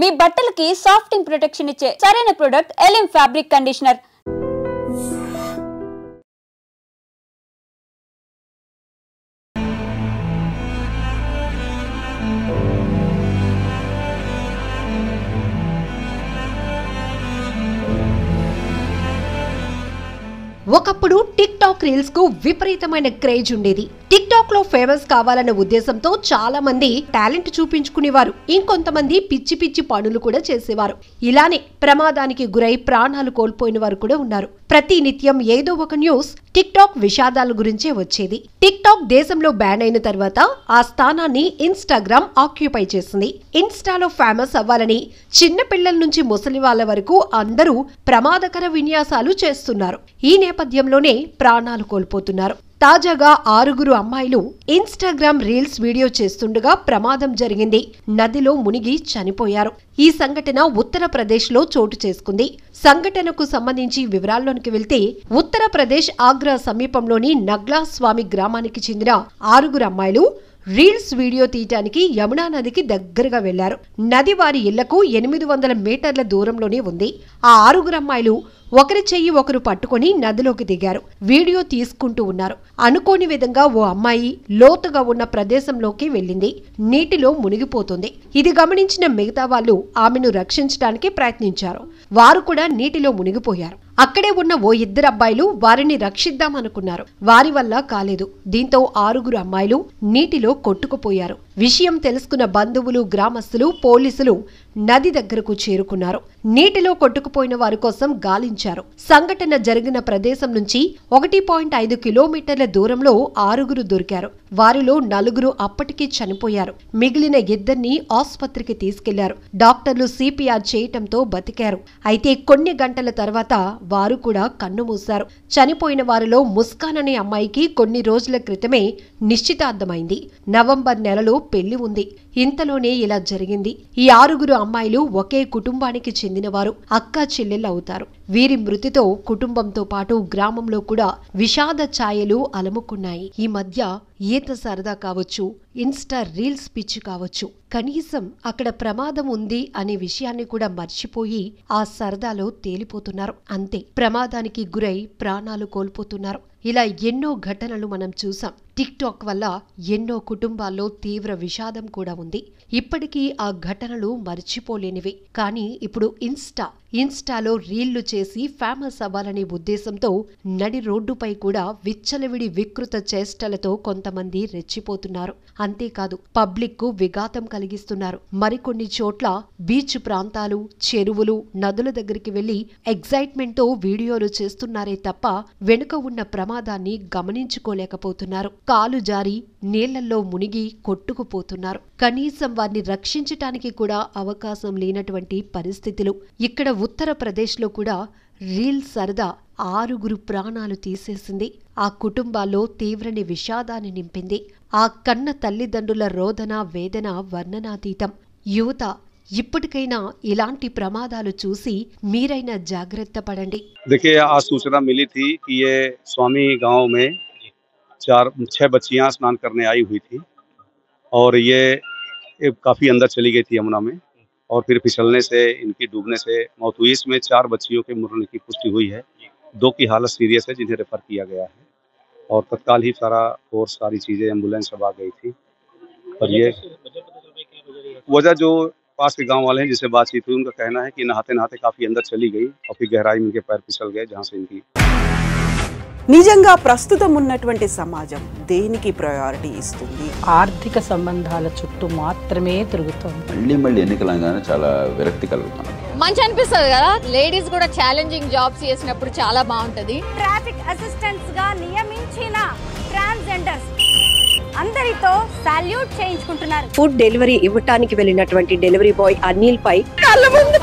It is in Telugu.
మీ బట్టలకి సాఫ్టింగ్ ప్రొటెక్షన్ ఇచ్చే సరైన ప్రొడక్ట్ ఎలిమ్ ఫ్యాబ్రిక్ కండిషనర్. ఒకప్పుడు టిక్ టాక్ రీల్స్ కు విపరీతమైన క్రేజ్ ఉండేది. టిక్ టాక్ లో ఫేమస్ కావాలన్న ఉద్దేశంతో చాలా మంది టాలెంట్ చూపించుకునేవారు. ఇంకొంతమంది పిచ్చి పిచ్చి పనులు కూడా చేసేవారు. ఇలానే ప్రమాదానికి గురై ప్రాణాలు కోల్పోయిన వారు కూడా ఉన్నారు. ప్రతి నిత్యం ఏదో ఒక న్యూస్ టిక్ టాక్ విషాదాల గురించే వచ్చేది. టిక్ టాక్ దేశంలో బ్యాన్ అయిన తర్వాత ఆ స్థానాన్ని ఇన్స్టాగ్రామ్ ఆక్యుపై చేసింది. ఇన్స్టాలో ఫేమస్ అవ్వాలని చిన్న పిల్లల నుంచి ముసలి వాళ్ళ వరకు అందరూ ప్రమాదకర విన్యాసాలు చేస్తున్నారు. ఈ నేపథ్యంలోనే ప్రాణాలు కోల్పోతున్నారు. తాజాగా 6 అమ్మాయిలు ఇన్స్టాగ్రామ్ రీల్స్ వీడియో చేస్తుండగా ప్రమాదం జరిగింది. నదిలో మునిగి చనిపోయారు. ఈ సంఘటన ఉత్తరప్రదేశ్ లో చోటు చేసుకుంది. సంఘటనకు సంబంధించి వివరాల్లోనికి వెళ్తే ఉత్తరప్రదేశ్ ఆగ్రా సమీపంలోని నగ్లా స్వామి గ్రామానికి చెందిన 6 అమ్మాయిలు రీల్స్ వీడియో తీయటానికి యమునా నదికి దగ్గరగా వెళ్లారు. నది వారి ఇళ్లకు 800 మీటర్ల దూరంలోనే ఉంది. ఆ 6 అమ్మాయిలు ఒకరి చెయ్యి ఒకరు పట్టుకుని నదిలోకి దిగారు. వీడియో తీసుకుంటూ ఉన్నారు. అనుకోని విధంగా ఓ అమ్మాయి లోతుగా ఉన్న ప్రదేశంలోకి వెళ్ళింది. నీటిలో మునిగిపోతుంది. ఇది గమనించిన మిగతా వాళ్ళు ఆమెను రక్షించడానికి ప్రయత్నించారు. వారు కూడా నీటిలో మునిగిపోయారు. అక్కడే ఉన్న ఓ 2 అబ్బాయిలు వారిని రక్షిద్దామనుకున్నారు. వారి వల్ల కాలేదు. దీంతో 6 అమ్మాయిలు నీటిలో కొట్టుకుపోయారు. విషయం తెలుసుకున్న బంధువులు, గ్రామస్తులు, పోలీసులు నది దగ్గరకు చేరుకున్నారు. నీటిలో కొట్టుకుపోయిన వారి కోసం గాలించారు. సంఘటన జరిగిన ప్రదేశం నుంచి 1.5 కిలోమీటర్ల దూరంలో 6 దొరికారు. వారిలో 4 అప్పటికీ చనిపోయారు. మిగిలిన 2 ఆసుపత్రికి తీసుకెళ్లారు. డాక్టర్లు సిపిఆర్ చేయటంతో బతికారు. అయితే కొన్ని గంటల తర్వాత వారు కూడా కన్నుమూశారు. చనిపోయిన వారిలో ముస్కాన్ అనే అమ్మాయికి కొన్ని రోజుల క్రితమే నిశ్చితార్థమైంది. నవంబర్ నెలలో పెళ్లి ఉంది. ఇంతలోనే ఇలా జరిగింది. ఈ 6 అమ్మాయిలు ఒకే కుటుంబానికి చెందినవారు. అక్క చెల్లెళ్ళు అవుతారు. వీరి మృతితో కుటుంబంతో పాటు గ్రామంలో కూడా విషాద ఛాయలు అలముకున్నాయి. ఈ మధ్య ఈత సరదా కావచ్చు, ఇన్స్టా రీల్స్ పిచ్చి కావచ్చు, కనీసం అక్కడ ప్రమాదం ఉంది అనే విషయాన్ని కూడా మర్చిపోయి ఆ సరదాలో తేలిపోతున్నారు. అంతే, ప్రమాదానికి గురై ప్రాణాలు కోల్పోతున్నారు. ఇలా ఎన్నో ఘటనలు మనం చూసాం. టిక్ టాక్ వల్ల ఎన్నో కుటుంబాల్లో తీవ్ర విషాదం కూడా ఉంది. ఇప్పటికీ ఆ ఘటనలు మర్చిపోలేనివి. కానీ ఇప్పుడు ఇన్స్టాలో రీళ్లు చేసి ఫేమస్ అవ్వాలనే ఉద్దేశంతో నడి రోడ్డుపై కూడా విచ్చలవిడి వికృత చేష్టలతో కొంతమంది రెచ్చిపోతున్నారు. అంతేకాదు, పబ్లిక్ కు విఘాతం కలిగిస్తున్నారు. మరికొన్ని చోట్ల బీచ్ ప్రాంతాలు, చెరువులు, నదుల దగ్గరికి వెళ్లి ఎగ్జైట్మెంట్ తో వీడియోలు చేస్తున్నారే తప్ప వెనుక ఉన్న ప్రమాదాన్ని గమనించుకోలేకపోతున్నారు. కాలు జారి నీళ్లలో మునిగి కొట్టుకుపోతున్నారు. కనీసం వారిని రక్షించటానికి కూడా అవకాశం లేనటువంటి పరిస్థితులు. ఇక్కడ ఉత్తరప్రదేశ్లో కూడా రీల్ సరదా 6 ప్రాణాలు తీసేసింది. ఆ కుటుంబాల్లో తీవ్రని విషాదాన్ని నింపింది. ఆ కన్న తల్లిదండ్రుల రోదన, వేదన వర్ణనాతీతం. యువత, ఇప్పటికైనా ఇలాంటి ప్రమాదాలు చూసి మీరైనా జాగ్రత్త పడండి. देखिए, आज सूचना मिली थी कि ये स्वामी गांव में 6 बच्चियां स्नान करने आई हुई थी और ये काफी अंदर चली गई थी यमुना में और फिर फिसलने से इनकी डूबने से मौत हुई। इसमें 4 बच्चियों के मरने की पुष्टि हुई है। 2 की हालत सीरियस है, जिन्हें रेफर किया गया है और तत्काल ही सारी चीजें एम्बुलेंस सब आ गई थी। और ये वजह जो पास के गांव वाले हैं जिससे बातचीत हुई, उनका कहना है कि नहाते नहाते काफी अंदर चली गई और फिर गहराई में इनके पैर फिसल गए, जहां से इनकी నిజంగా ప్రస్తుతం ఉన్నటువంటి సమాజం దేనికి ప్రయారిటీ ఇస్తుంది? ఆర్థిక సంబంధాల చుట్టూ మాత్రమే తిరుగుతుంది. మళ్ళీ ఎన్నికలంగానే చాలా విరక్తి కలుగుతాను. మంచి అనిపిస్తుంది కదా, లేడీస్ కూడా ఛాలెంజింగ్ జాబ్స్ చేసినప్పుడు చాలా బాగుంటది. ట్రాఫిక్ అసిస్టెంట్స్ గా నియమించిన ట్రాన్స్జెండర్స్ అందరితో సాల్యూట్ చేయించుకుంటున్నారు. ఫుడ్ డెలివరీ ఇవ్వటానికి వెళ్ళినటువంటి డెలివరీ బాయ్ అనిల్ పై కళ్ళ ముందు